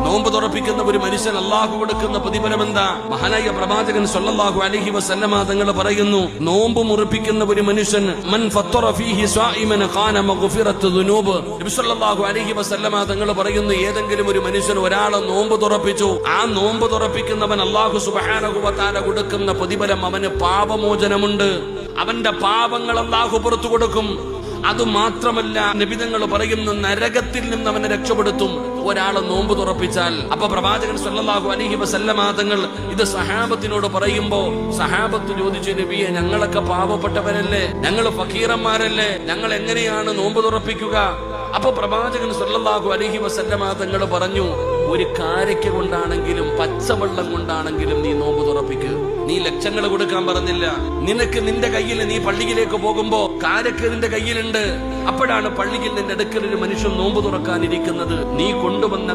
നോമ്പ് തുറപ്പിക്കുന്ന ഒരു മനുഷ്യൻ അള്ളാഹു കൊടുക്കുന്ന പ്രതിഫലം എന്താ? മഹാനായ പ്രവാചകൻ സ്വല്ലല്ലാഹു അലൈഹി വസല്ലമ തങ്ങൾ പറയുന്നു, നോമ്പ് മുറിപ്പിക്കുന്ന ഒരു മനുഷ്യൻ മൻ ഫത്തറ ഫീഹി സ്വായിമൻ ഖാന മഗ്ഫിറത്തു ദുനൂബ്. നബി സ്വല്ലല്ലാഹു അലൈഹി വസല്ലമ തങ്ങൾ പറയുന്നു, ഏതെങ്കിലും ഒരു മനുഷ്യൻ ഒരാളെ നോമ്പ് തുറപ്പിച്ചു, ആ നോമ്പ് തുറപ്പിക്കുന്നവൻ അള്ളാഹു സുബ്ഹാനഹു വ തആല കൊടുക്കുന്ന പ്രതിഫലം അവന് പാപമോചനമുണ്ട്. അവന്റെ പാപങ്ങൾ അള്ളാഹു പുറത്തു കൊടുക്കും. അതുമാത്രമല്ല, നബിതങ്ങൾ പറയുന്നു, നരകത്തിൽ നിന്ന് അവനെ രക്ഷപ്പെടുത്തും ഒരാളെ നോമ്പ് തുറപ്പിച്ചാൽ. അപ്പൊ പ്രവാചകൻ സ്വല്ലല്ലാഹു അലൈഹി വസല്ലമ തങ്ങൾ ഇത് സഹാബത്തിനോട് പറയുമ്പോ സഹാബത്ത് ചോദിച്ചു, നബിയെ, ഞങ്ങളൊക്കെ പാവപ്പെട്ടവരല്ലേ, ഞങ്ങൾ ഫക്കീറന്മാരല്ലേ, ഞങ്ങൾ എങ്ങനെയാണ് നോമ്പ് തുറപ്പിക്കുക? അപ്പൊ പ്രവാചകൻ സ്വല്ലല്ലാഹു അലൈഹി വസല്ലമ തങ്ങൾ പറഞ്ഞു, ഒരു കാരയ്ക്ക കൊണ്ടാണെങ്കിലും പച്ചവെള്ളം കൊണ്ടാണെങ്കിലും നീ നോമ്പ് തുറപ്പിക്കുക. നീ ലക്ഷങ്ങൾ കൊടുക്കാൻ പറഞ്ഞില്ല. നിനക്ക് നിന്റെ കയ്യിൽ, നീ പള്ളിയിലേക്ക് പോകുമ്പോ കാരയ്ക്ക നിന്റെ കയ്യിലുണ്ട്. അപ്പോഴാണ് പള്ളിയിൽ നിന്റെ അടുക്കൽ ഒരു മനുഷ്യൻ നോമ്പ് തുറക്കാനിരിക്കുന്നത്. നീ കൊണ്ടുവന്ന